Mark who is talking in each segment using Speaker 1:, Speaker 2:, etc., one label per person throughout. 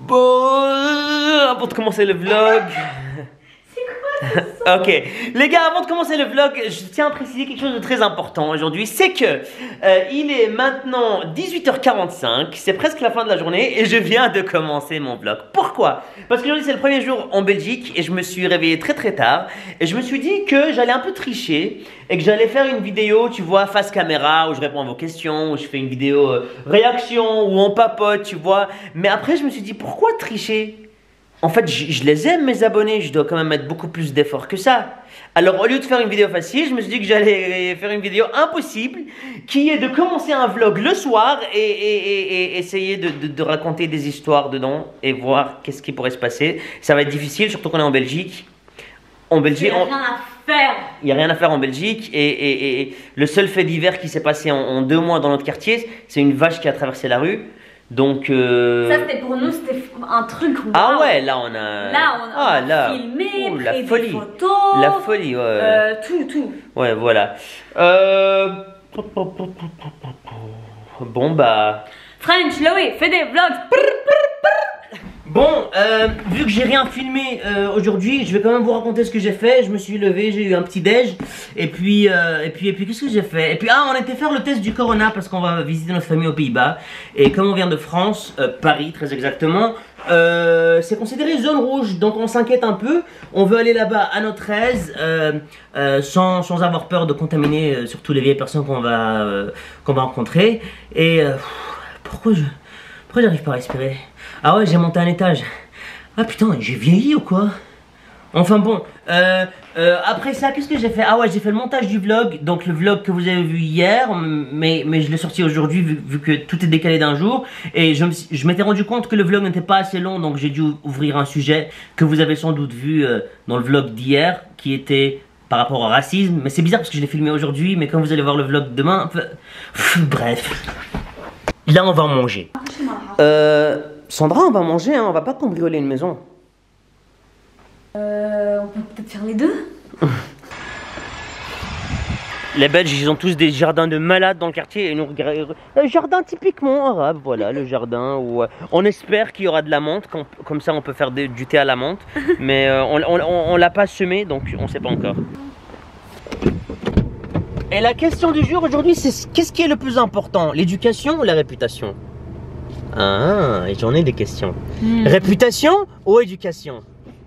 Speaker 1: Bon, avant de commencer le vlog... Ok, les gars, avant de commencer le vlog, je tiens à préciser quelque chose de très important aujourd'hui. C'est que il est maintenant 18h45, c'est presque la fin de la journée et je viens de commencer mon vlog. Pourquoi? Parce qu'aujourd'hui c'est le premier jour en Belgique et je me suis réveillé très très tard. Et je me suis dit que j'allais un peu tricher et que j'allais faire une vidéo, tu vois, face caméra, où je réponds à vos questions, où je fais une vidéo réaction, où on papote, tu vois. Mais après je me suis dit, pourquoi tricher? En fait, je les aime mes abonnés, je dois quand même mettre beaucoup plus d'efforts que ça. Alors au lieu de faire une vidéo facile, je me suis dit que j'allais faire une vidéo impossible, qui est de commencer un vlog le soir et essayer de raconter des histoires dedans et voir qu'est-ce qui pourrait se passer. Ça va être difficile, surtout qu'on est en Belgique. En Belgique,
Speaker 2: il n'y a rien à faire.
Speaker 1: Il n'y a rien à faire en Belgique et le seul fait divers qui s'est passé en 2 mois dans notre quartier, c'est une vache qui a traversé la rue. Donc
Speaker 2: ça c'était pour nous, c'était un truc. Wow.
Speaker 1: Ah ouais, là on a
Speaker 2: filmé,
Speaker 1: la
Speaker 2: pris
Speaker 1: folie.
Speaker 2: des photos,
Speaker 1: la folie, ouais.
Speaker 2: tout.
Speaker 1: Ouais, voilà. Bon bah.
Speaker 2: French, Loé, fais des vlogs.
Speaker 1: Bon, vu que j'ai rien filmé aujourd'hui, je vais quand même vous raconter ce que j'ai fait. Je me suis levé, j'ai eu un petit déj. Et puis qu'est-ce que j'ai fait? Et puis, on était faire le test du Corona parce qu'on va visiter notre famille aux Pays-Bas. Et comme on vient de France, Paris très exactement, c'est considéré zone rouge. Donc on s'inquiète un peu. On veut aller là-bas à notre aise, sans avoir peur de contaminer surtout les vieilles personnes qu'on va rencontrer. Et pourquoi j'arrive pas à respirer? Ah ouais, j'ai monté un étage. Ah putain, j'ai vieilli ou quoi? Enfin bon, après ça, qu'est-ce que j'ai fait? Ah ouais, j'ai fait le montage du vlog. Donc le vlog que vous avez vu hier, mais je l'ai sorti aujourd'hui vu que tout est décalé d'un jour. Et je m'étais rendu compte que le vlog n'était pas assez long, donc j'ai dû ouvrir un sujet que vous avez sans doute vu dans le vlog d'hier, qui était par rapport au racisme. Mais c'est bizarre parce que je l'ai filmé aujourd'hui, mais quand vous allez voir le vlog demain... Bref. Là, on va manger. Sandra, on va manger, hein, on va pas cambrioler une maison.
Speaker 2: On peut peut-être faire les deux.
Speaker 1: Les Belges, ils ont tous des jardins de malades dans le quartier et nous regardent. Un jardin typiquement arabe, voilà, le jardin où on espère qu'il y aura de la menthe, comme ça on peut faire du thé à la menthe. Mais on l'a pas semé, donc on sait pas encore. Et la question du jour aujourd'hui, c'est qu'est-ce qui est le plus important, l'éducation ou la réputation? Ah, j'en ai des questions. Réputation ou éducation?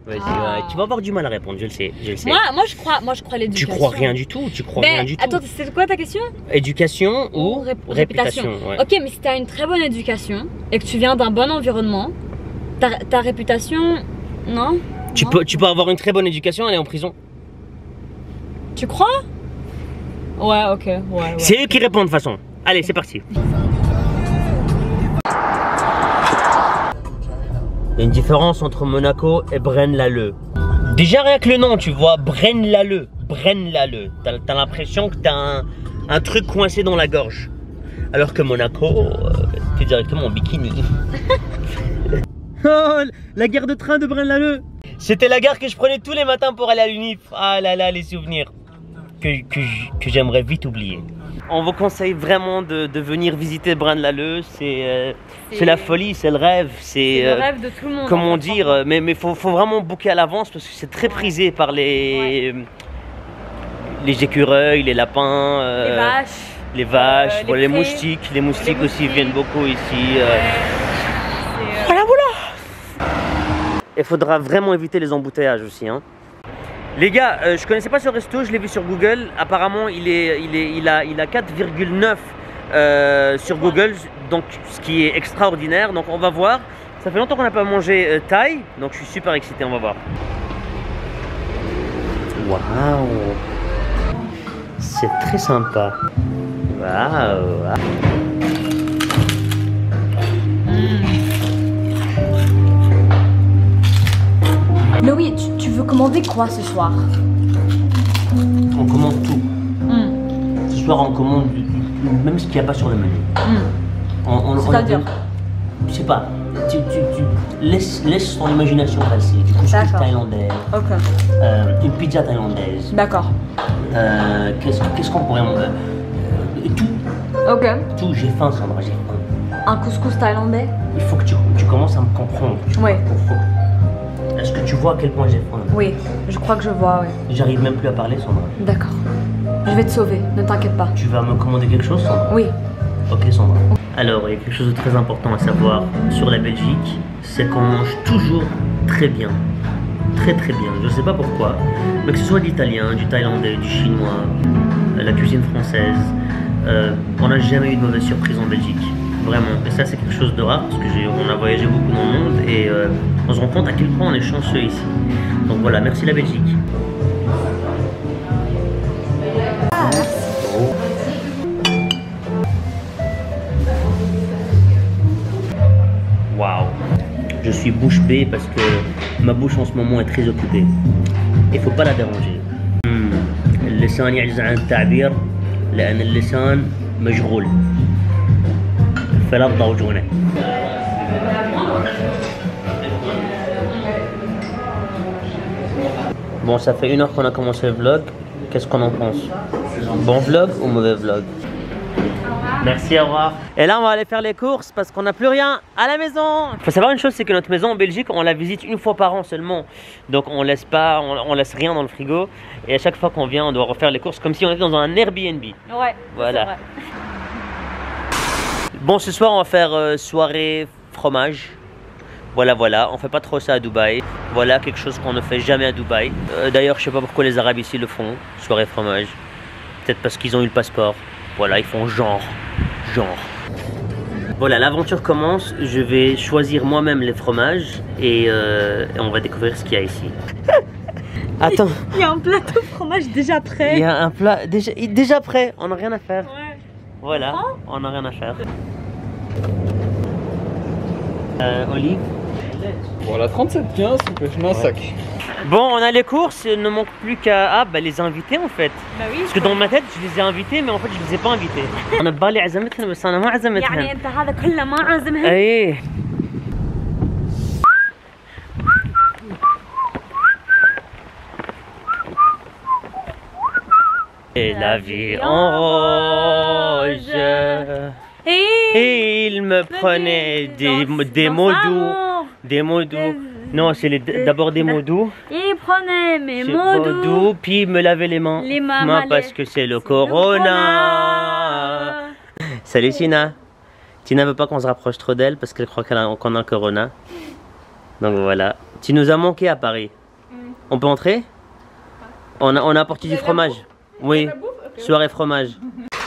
Speaker 1: Vas-y, ouais, tu vas avoir du mal à répondre, je le sais.
Speaker 2: Moi je crois l'éducation.
Speaker 1: Tu crois rien du tout, rien du tout.
Speaker 2: Attends, c'est quoi ta question?
Speaker 1: Éducation ou réputation, ouais.
Speaker 2: Ok, mais si tu as une très bonne éducation et que tu viens d'un bon environnement, ta réputation, non?
Speaker 1: Tu peux avoir une très bonne éducation et aller en prison.
Speaker 2: Tu crois? Ouais, ok, ouais.
Speaker 1: C'est eux qui répondent de toute façon. Allez, c'est parti. Il y a une différence entre Monaco et Braine-l'Alleud. Déjà rien que le nom, tu vois, Braine-l'Alleud. Braine-l'Alleud. T'as l'impression que t'as un truc coincé dans la gorge. Alors que Monaco, t'es directement en bikini. Oh, la gare de train de Braine-l'Alleud. C'était la gare que je prenais tous les matins pour aller à l'UNIF. Ah là là, les souvenirs que j'aimerais vite oublier. On vous conseille vraiment de venir visiter Braine-l'Alleud, c'est la folie, c'est le rêve. C'est
Speaker 2: le rêve de tout le monde.
Speaker 1: Comment dire, mais faut vraiment booker à l'avance parce que c'est très prisé par les écureuils, les lapins, les vaches, voilà, les moustiques. Les moustiques aussi viennent beaucoup ici. Voilà. Il faudra vraiment éviter les embouteillages aussi, hein. Les gars, je connaissais pas ce resto, je l'ai vu sur Google. Apparemment, il a 4,9 sur Google, donc ce qui est extraordinaire. Donc on va voir. Ça fait longtemps qu'on n'a pas mangé thaï, donc je suis super excité. On va voir. Waouh, c'est très sympa. Waouh.
Speaker 2: Loïc, tu veux commander quoi ce soir?
Speaker 1: On commande tout. Ce soir, on commande même ce qu'il n'y a pas sur le menu.
Speaker 2: C'est-à-dire?
Speaker 1: Je sais pas. Tu laisse ton imagination passer. Du couscous thaïlandais.
Speaker 2: Ok.
Speaker 1: Une pizza thaïlandaise.
Speaker 2: D'accord.
Speaker 1: Qu'est-ce qu'on pourrait manger? Tout.
Speaker 2: Ok.
Speaker 1: Tout. J'ai faim, Sandra. J'ai faim.
Speaker 2: Un couscous thaïlandais.
Speaker 1: Il faut que tu commences à me comprendre.
Speaker 2: Ouais.
Speaker 1: Est-ce que tu vois à quel point j'ai faim?
Speaker 2: Oui, je crois que je vois, oui.
Speaker 1: J'arrive même plus à parler, Sandra.
Speaker 2: D'accord. Je vais te sauver, ne t'inquiète pas.
Speaker 1: Tu vas me commander quelque chose, Sandra?
Speaker 2: Oui.
Speaker 1: Ok, Sandra. Alors, il y a quelque chose de très important à savoir sur la Belgique, c'est qu'on mange toujours très bien. Très très bien. Je ne sais pas pourquoi, mais que ce soit de l'italien, du thaïlandais, du chinois, la cuisine française, on n'a jamais eu de mauvaise surprise en Belgique. Vraiment. Et ça, c'est quelque chose de rare parce qu'on a voyagé beaucoup dans le monde et on se rend compte à quel point on est chanceux ici. Donc voilà, merci la Belgique. Waouh. Je suis bouche bée parce que ma bouche en ce moment est très occupée. Il faut pas la déranger. اللسان يعجز عن التعبير لأن اللسان مشغول فلا تضوجونه. Bon, ça fait 1 heure qu'on a commencé le vlog. Qu'est-ce qu'on en pense? Bon vlog ou mauvais vlog? Merci, au revoir. Et là, on va aller faire les courses parce qu'on n'a plus rien à la maison. Il faut savoir une chose, c'est que notre maison en Belgique, on la visite 1 fois par an seulement. Donc, on laisse rien dans le frigo. Et à chaque fois qu'on vient, on doit refaire les courses comme si on était dans un Airbnb.
Speaker 2: Ouais.
Speaker 1: Voilà.
Speaker 2: Vrai.
Speaker 1: Bon, ce soir, on va faire soirée fromage. Voilà, on fait pas trop ça à Dubaï. Voilà quelque chose qu'on ne fait jamais à Dubaï. D'ailleurs, je sais pas pourquoi les Arabes ici le font, soirée fromage. Peut-être parce qu'ils ont eu le passeport. Voilà, ils font genre. Voilà, l'aventure commence. Je vais choisir moi-même les fromages et on va découvrir ce qu'il y a ici. Attends.
Speaker 2: Il y a un plateau de fromage déjà prêt.
Speaker 1: Il y a un plat déjà prêt. On n'a rien à faire.
Speaker 2: Ouais.
Speaker 1: Voilà, on n'a rien à faire. Olive.
Speaker 3: Voilà, 37,15, je mets un sac.
Speaker 1: Bon, on a les courses, il ne manque plus qu'à les invités en fait.
Speaker 2: Bah oui.
Speaker 1: Parce que dans ma tête, je les ai invités, mais en fait, je les ai pas invités. On a بالي عزمتهم بس أنا ما عزمتهم.
Speaker 2: يعني أنت هذا كله ما عازمهم.
Speaker 1: أيه. Et la vie en rose. Et il me prenait des mots doux. Des mots doux. Non, c'est d'abord des mots doux.
Speaker 2: Il prenait mes mots doux.
Speaker 1: Puis me laver les mains.
Speaker 2: Les mains
Speaker 1: parce que c'est le corona. Salut Tina. Tina veut pas qu'on se rapproche trop d'elle parce qu'elle croit qu'on a le corona. Donc voilà. Tu nous as manqué à Paris. On peut entrer? On a apporté du fromage. Oui. Soirée fromage.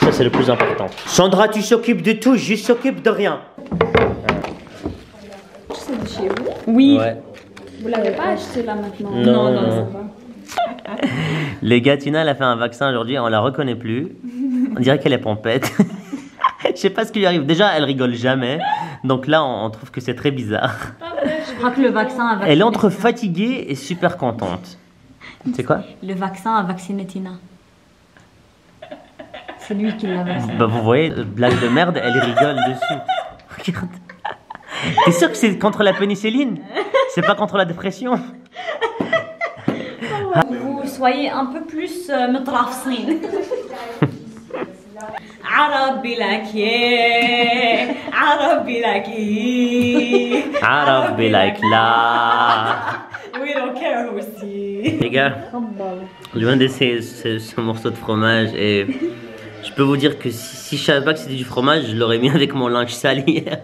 Speaker 1: Ça c'est le plus important. Sandra, tu s'occupes de tout, je s'occupe de rien.
Speaker 2: C'est de chez vous? Oui.
Speaker 1: Ouais.
Speaker 2: Vous l'avez pas acheté là maintenant?
Speaker 1: Non.
Speaker 2: Ça va.
Speaker 1: Les gars, Tina elle a fait un vaccin aujourd'hui, on la reconnaît plus. On dirait qu'elle est pompette. Je sais pas ce qui lui arrive. Déjà, elle rigole jamais. Donc là, on trouve que c'est très bizarre.
Speaker 2: Je crois que le vaccin a vacciné.
Speaker 1: Elle est entre fatiguée et super contente. C'est quoi?
Speaker 2: Le vaccin a vacciné Tina. C'est lui qui l'a vacciné.
Speaker 1: Bah vous voyez, blague de merde, elle rigole dessus. Regarde. T'es sûr que c'est contre la pénicilline? C'est pas contre la dépression?
Speaker 2: Vous soyez un peu plus مترافسين. عربي لك يا عربي لك
Speaker 1: عربي like là.
Speaker 2: We don't care who sees.
Speaker 1: Les gars, je viens d'essayer ce morceau de fromage et je peux vous dire que si je savais pas que c'était du fromage, je l'aurais mis avec mon linge sale hier.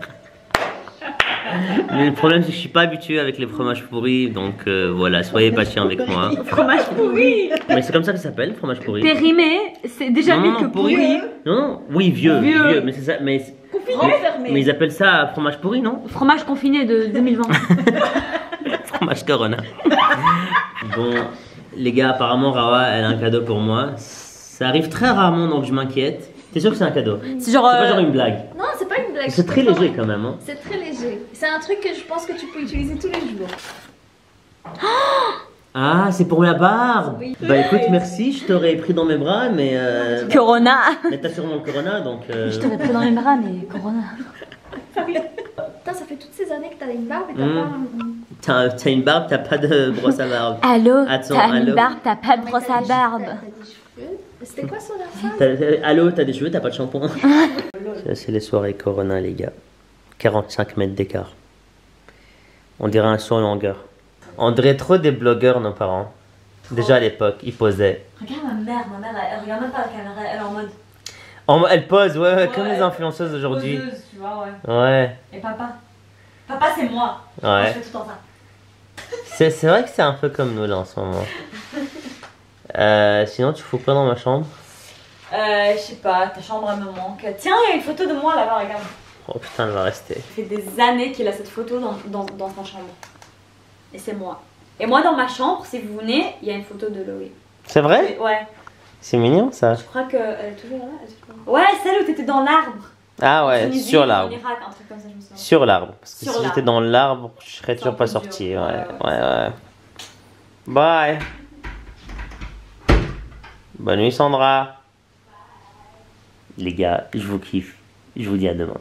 Speaker 1: Mais le problème c'est que je suis pas habitué avec les fromages pourris, donc voilà, soyez patient avec moi.
Speaker 2: Fromage pourri.
Speaker 1: Mais c'est comme ça que ça s'appelle, fromage pourri.
Speaker 2: Périmé, c'est déjà
Speaker 1: Non,
Speaker 2: mieux
Speaker 1: non,
Speaker 2: que pourri.
Speaker 1: Non, oui, vieux, mais c'est ça, mais ils appellent ça fromage pourri, non?
Speaker 2: Fromage confiné de 2020.
Speaker 1: Fromage Corona. Bon, les gars, apparemment Rawa, elle a un cadeau pour moi. Ça arrive très rarement, donc je m'inquiète. T'es sûr que c'est un cadeau?
Speaker 2: C'est genre,
Speaker 1: pas genre une blague.
Speaker 4: Non, c'est pas une blague.
Speaker 1: C'est très léger quand même. Hein.
Speaker 4: C'est très léger. C'est un truc que je pense que tu peux utiliser tous les jours.
Speaker 1: Ah, c'est pour la barbe.
Speaker 4: Oui.
Speaker 1: Bah écoute, merci, je t'aurais pris dans mes bras, mais...
Speaker 2: Corona.
Speaker 1: Mais t'as sûrement le Corona, donc...
Speaker 2: Je t'aurais pris dans les bras, mais Corona.
Speaker 4: Putain, ça fait toutes ces années que t'as une barbe et t'as pas...
Speaker 1: T'as une barbe, t'as pas de brosse à barbe.
Speaker 2: Allô,
Speaker 1: Attends,
Speaker 2: t'as une
Speaker 1: allô.
Speaker 2: barbe, t'as pas de brosse à barbe.
Speaker 4: T'as des cheveux. C'était quoi son affaire?
Speaker 1: Allô, t'as des cheveux, t'as pas de shampoing. Ça, c'est les soirées Corona, les gars. 45 mètres d'écart. On dirait un saut en longueur. On dirait trop des blogueurs, nos parents. Déjà à l'époque, ils posaient.
Speaker 2: Regarde ma mère, elle regarde même pas la caméra, elle est en mode.
Speaker 1: Elle pose, ouais, comme
Speaker 2: Ouais,
Speaker 1: les influenceuses aujourd'hui.
Speaker 2: Poseuse, tu vois, ouais.
Speaker 1: Ouais,
Speaker 2: Et papa. Papa, c'est moi. Moi, je
Speaker 1: ouais.
Speaker 2: fais tout le temps ça.
Speaker 1: C'est vrai que c'est un peu comme nous là en ce moment. Sinon, tu fous quoi dans ma chambre?
Speaker 2: Je sais pas, ta chambre elle me manque. Tiens, il y a une photo de moi là-bas, regarde.
Speaker 1: Oh putain, elle va rester.
Speaker 2: Ça fait des années qu'il a cette photo dans sa chambre. Et c'est moi. Et moi, dans ma chambre, si vous venez, il y a une photo de Loé.
Speaker 1: C'est vrai?
Speaker 2: Ouais.
Speaker 1: C'est mignon ça.
Speaker 2: Je crois qu'elle est toujours là. Ouais, celle où t'étais dans l'arbre.
Speaker 1: Ah
Speaker 2: En
Speaker 1: ouais,
Speaker 2: Tunisie,
Speaker 1: sur
Speaker 2: en
Speaker 1: l'arbre.
Speaker 2: Irak, un truc comme ça, je me souviens.
Speaker 1: Sur l'arbre. Parce que
Speaker 2: Sur
Speaker 1: si j'étais
Speaker 2: l'arbre.
Speaker 1: dans l'arbre, je serais
Speaker 2: C'est
Speaker 1: toujours
Speaker 2: un
Speaker 1: pas
Speaker 2: peu
Speaker 1: sorti.
Speaker 2: dur.
Speaker 1: Ouais,
Speaker 2: Ouais,
Speaker 1: ouais. Bye. Bonne nuit Sandra. Les gars, je vous kiffe. Je vous dis à demain.